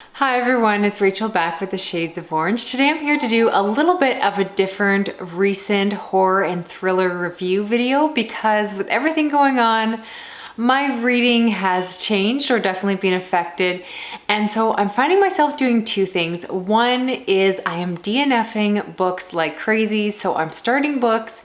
Hi everyone, it's Rachel back with the Shades of Orange. Today I'm here to do a little bit of a different recent horror and thriller review video because with everything going on, my reading has changed or definitely been affected. And so I'm finding myself doing two things. One is I am DNFing books like crazy. So I'm starting books,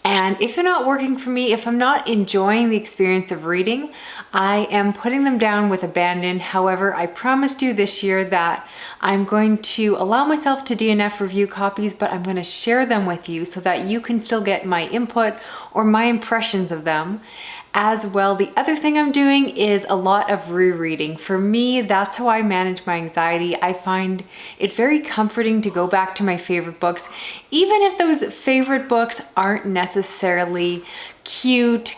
and if they're not working for me, if I'm not enjoying the experience of reading, I am putting them down with abandon. However, I promised you this year that I'm going to allow myself to DNF review copies, but I'm going to share them with you so that you can still get my input or my impressions of them. As well, the other thing I'm doing is a lot of rereading. For me, that's how I manage my anxiety. I find it very comforting to go back to my favorite books, even if those favorite books aren't necessarily cute,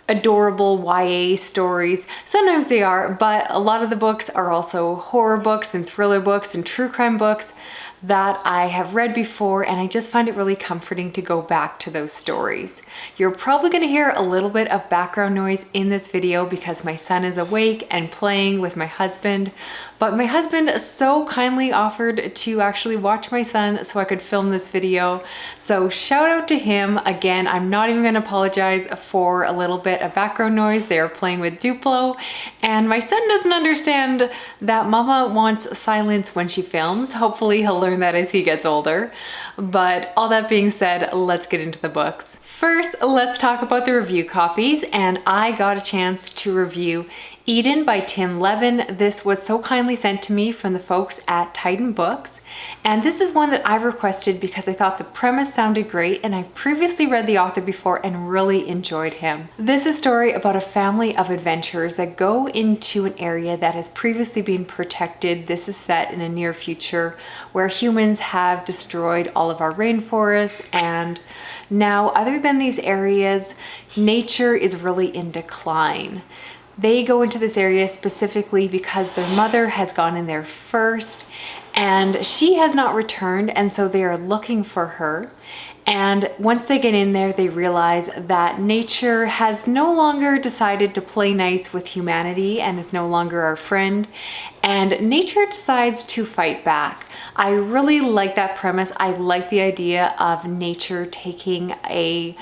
adorable YA stories. Sometimes they are, but a lot of the books are also horror books and thriller books and true crime books that I have read before, and I just find it really comforting to go back to those stories. You're probably going to hear a little bit of background noise in this video because my son is awake and playing with my husband, but my husband so kindly offered to actually watch my son so I could film this video. So shout out to him. Again, I'm not even going to apologize for a little bit of background noise. They are playing with Duplo, and my son doesn't understand that mama wants silence when she films. Hopefully he'll learn that as he gets older. But all that being said, let's get into the books. First, let's talk about the review copies, and I got a chance to review Eden by Tim Levin. This was so kindly sent to me from the folks at Titan Books, and this is one that I requested because I thought the premise sounded great, and I previously read the author before and really enjoyed him. This is a story about a family of adventurers that go into an area that has previously been protected. This is set in a near future where humans have destroyed all of our rainforests, and now, other than these areas, nature is really in decline. They go into this area specifically because their mother has gone in there first and she has not returned, and so they are looking for her. And once they get in there, they realize that nature has no longer decided to play nice with humanity and is no longer our friend, and nature decides to fight back. I really like that premise. I like the idea of nature taking a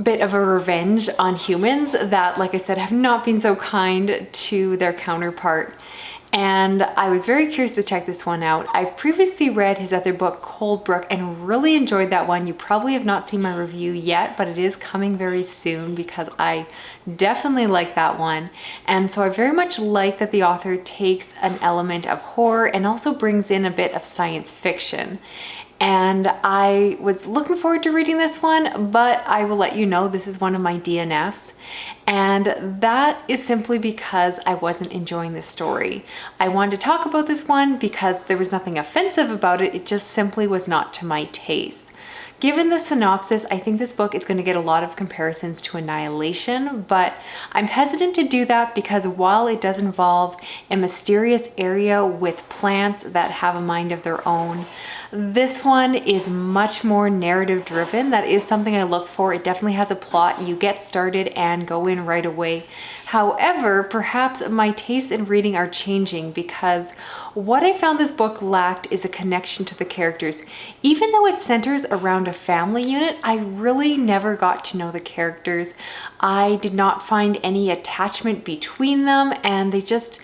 bit of a revenge on humans that, like I said, have not been so kind to their counterpart. And I was very curious to check this one out. I've previously read his other book, Coldbrook, and really enjoyed that one. You probably have not seen my review yet, but it is coming very soon because I definitely like that one. And so I very much like that the author takes an element of horror and also brings in a bit of science fiction. And I was looking forward to reading this one, but I will let you know this is one of my DNFs. And that is simply because I wasn't enjoying the story. I wanted to talk about this one because there was nothing offensive about it. It just simply was not to my taste. Given the synopsis, I think this book is going to get a lot of comparisons to Annihilation, but I'm hesitant to do that because while it does involve a mysterious area with plants that have a mind of their own, this one is much more narrative driven. That is something I look for. It definitely has a plot. You get started and go in right away. However, perhaps my tastes in reading are changing because what I found this book lacked is a connection to the characters. Even though it centers around a family unit, I really never got to know the characters. I did not find any attachment between them, and they just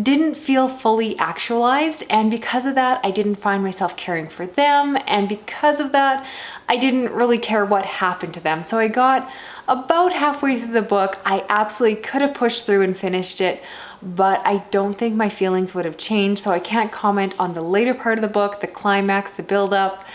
didn't feel fully actualized. And because of that, I didn't find myself caring for them. And because of that, I didn't really care what happened to them. So I got about halfway through the book. I absolutely could have pushed through and finished it, but I don't think my feelings would have changed. So I can't comment on the later part of the book, the climax, the build-up.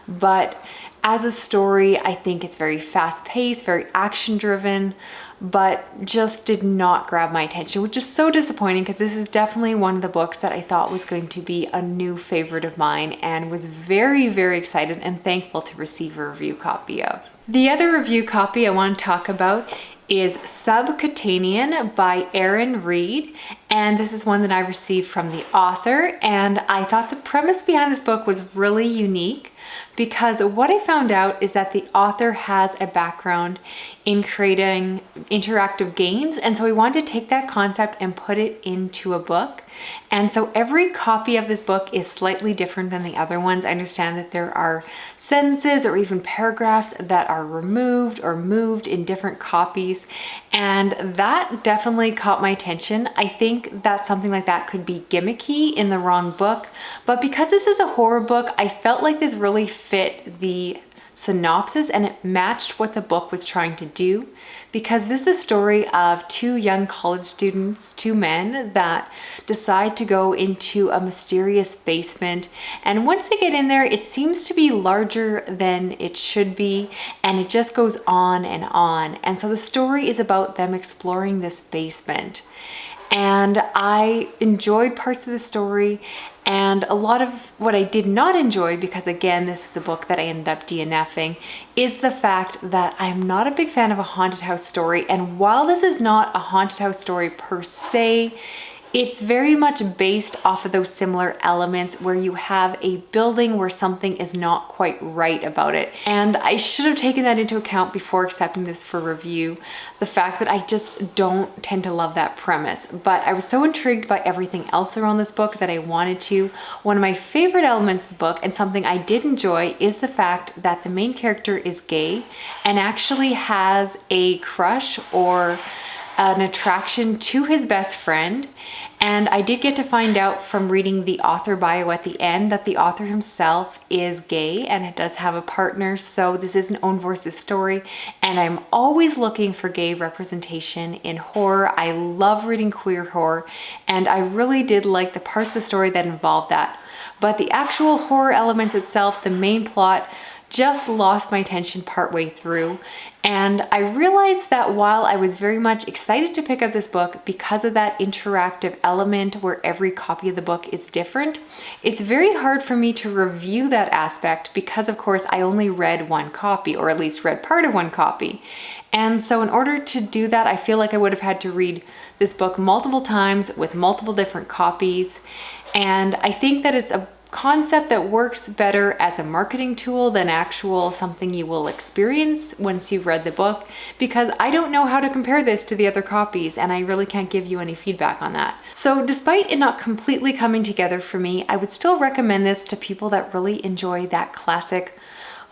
But as a story, I think it's very fast-paced, very action-driven, but just did not grab my attention, which is so disappointing because this is definitely one of the books that I thought was going to be a new favorite of mine and was very, very excited and thankful to receive a review copy of. The other review copy I want to talk about is Subcutanean by Erin Reed, and this is one that I received from the author, and I thought the premise behind this book was really unique. because what I found out is that the author has a background in creating interactive games, and so we wanted to take that concept and put it into a book. And so every copy of this book is slightly different than the other ones. I understand that there are sentences or even paragraphs that are removed or moved in different copies, and that definitely caught my attention. I think that something like that could be gimmicky in the wrong book, but because this is a horror book, I felt like this really fit the synopsis and it matched what the book was trying to do, because this is the story of two young college students, two men that decide to go into a mysterious basement, and once they get in there it seems to be larger than it should be, and it just goes on, and so the story is about them exploring this basement. And I enjoyed parts of the story, and a lot of what I did not enjoy, because again, this is a book that I ended up DNFing, is the fact that I'm not a big fan of a haunted house story. And while this is not a haunted house story per se, it's very much based off of those similar elements where you have a building where something is not quite right about it. And I should have taken that into account before accepting this for review, the fact that I just don't tend to love that premise. But I was so intrigued by everything else around this book that I wanted to. One of my favorite elements of the book, and something I did enjoy, is the fact that the main character is gay and actually has a crush or an attraction to his best friend. And I did get to find out from reading the author bio at the end that the author himself is gay and it does have a partner. So this is an own voices story, and I'm always looking for gay representation in horror. I love reading queer horror, and I really did like the parts of the story that involved that. But the actual horror elements itself, the main plot, just lost my attention partway through. And I realized that while I was very much excited to pick up this book because of that interactive element where every copy of the book is different, it's very hard for me to review that aspect because, of course, I only read one copy, or at least read part of one copy. And so in order to do that, I feel like I would have had to read this book multiple times with multiple different copies. And I think that it's a concept that works better as a marketing tool than actual something you will experience once you've read the book, because I don't know how to compare this to the other copies and I really can't give you any feedback on that. So despite it not completely coming together for me, I would still recommend this to people that really enjoy that classic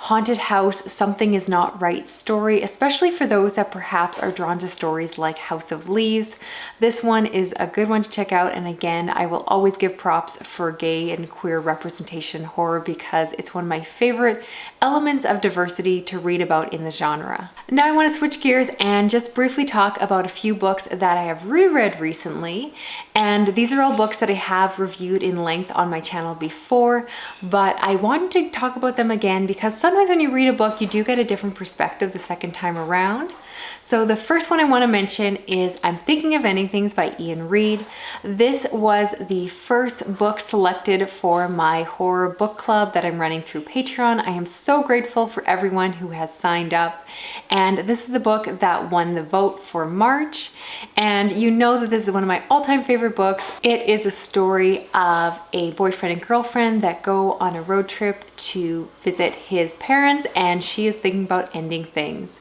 haunted house, something is not right story, especially for those that perhaps are drawn to stories like House of Leaves. This one is a good one to check out, and again, I will always give props for gay and queer representation horror because it's one of my favorite elements of diversity to read about in the genre. Now I want to switch gears and just briefly talk about a few books that I have reread recently, and these are all books that I have reviewed in length on my channel before, but I wanted to talk about them again because sometimes when you read a book, you do get a different perspective the second time around. So the first one I want to mention is I'm Thinking of Ending Things by Ian Reid. This was the first book selected for my horror book club that I'm running through Patreon. I am so grateful for everyone who has signed up. And this is the book that won the vote for March. And you know that this is one of my all-time favorite books. It is a story of a boyfriend and girlfriend that go on a road trip to visit his parents, and she is thinking about ending things.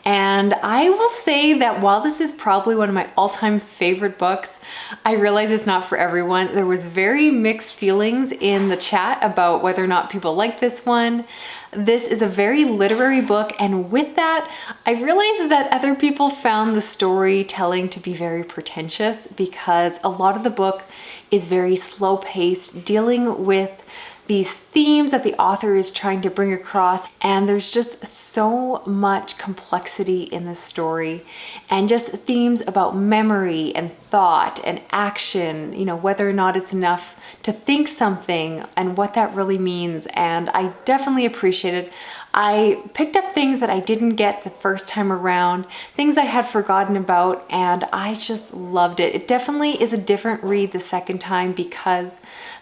And I will say that while this is probably one of my all-time favorite books, I realize it's not for everyone. There was very mixed feelings in the chat about whether or not people like this one. This is a very literary book, and with that, I realized that other people found the storytelling to be very pretentious because a lot of the book is very slow-paced, dealing with these themes that the author is trying to bring across, and there's just so much complexity in the story, and just themes about memory and thought and action, you know, whether or not it's enough to think something and what that really means. And I definitely appreciated. I picked up things that I didn't get the first time around, things I had forgotten about, and I just loved it. It definitely is a different read the second time because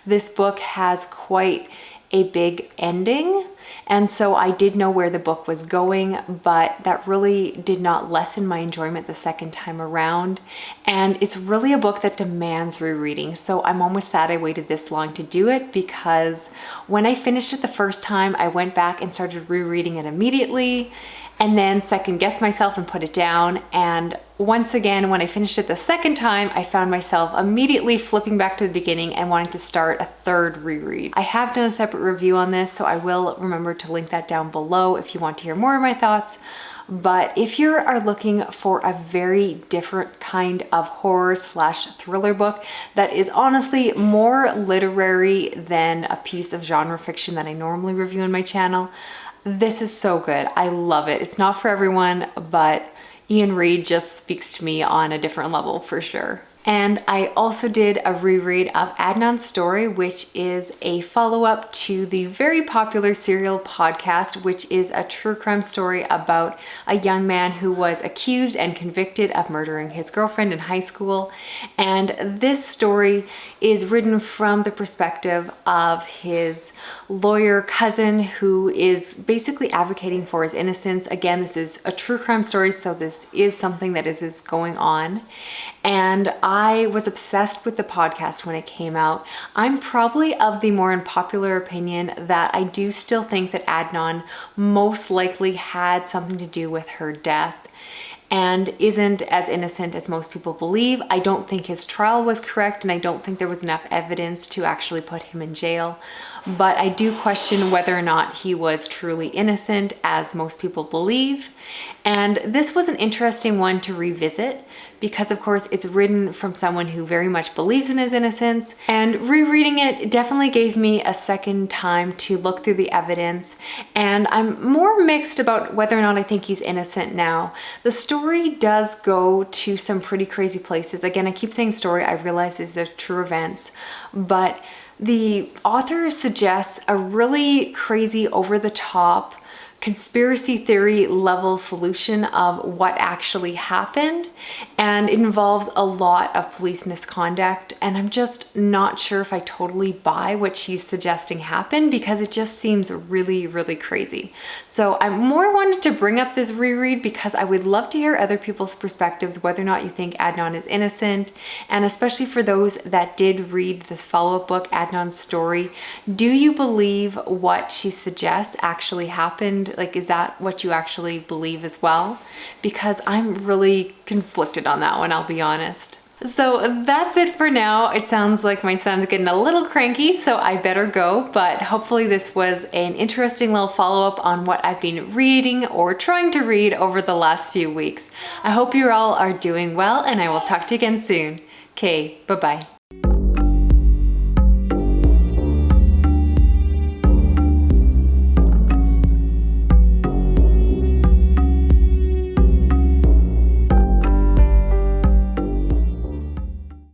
this book has quite a big ending. And so I did know where the book was going, but that really did not lessen my enjoyment the second time around. And it's really a book that demands rereading. So I'm almost sad I waited this long to do it, because when I finished it the first time, I went back and started rereading it immediately, and then second guessed myself and put it down. And once again, when I finished it the second time, I found myself immediately flipping back to the beginning and wanting to start a third reread. I have done a separate review on this, so I will remember to link that down below if you want to hear more of my thoughts. But if you are looking for a very different kind of horror / thriller book that is honestly more literary than a piece of genre fiction that I normally review on my channel, this is so good. I love it. It's not for everyone, but Ian Reid just speaks to me on a different level for sure. And I also did a reread of Adnan's Story, which is a follow-up to the very popular Serial podcast, which is a true crime story about a young man who was accused and convicted of murdering his girlfriend in high school. And this story is written from the perspective of his lawyer cousin, who is basically advocating for his innocence. Again, this is a true crime story, so this is something that is going on. And I was obsessed with the podcast when it came out. I'm probably of the more unpopular opinion that I do still think that Adnan most likely had something to do with her death and isn't as innocent as most people believe. I don't think his trial was correct, and I don't think there was enough evidence to actually put him in jail. But I do question whether or not he was truly innocent, as most people believe. And this was an interesting one to revisit, because of course it's written from someone who very much believes in his innocence. And rereading it definitely gave me a second time to look through the evidence. And I'm more mixed about whether or not I think he's innocent now. The story does go to some pretty crazy places. Again, I keep saying story, I realize these are true events, but the author suggests a really crazy, over-the-top conspiracy theory level solution of what actually happened, and it involves a lot of police misconduct, and I'm just not sure if I totally buy what she's suggesting happened, because it just seems really, really crazy. So I more wanted to bring up this reread because I would love to hear other people's perspectives, whether or not you think Adnan is innocent, and especially for those that did read this follow-up book, Adnan's Story, do you believe what she suggests actually happened? Like, is that what you actually believe as well? Because I'm really conflicted on that one, I'll be honest. So that's it for now. It sounds like my son's getting a little cranky, so I better go, but hopefully this was an interesting little follow-up on what I've been reading or trying to read over the last few weeks. I hope you all are doing well, and I will talk to you again soon. Okay, bye-bye.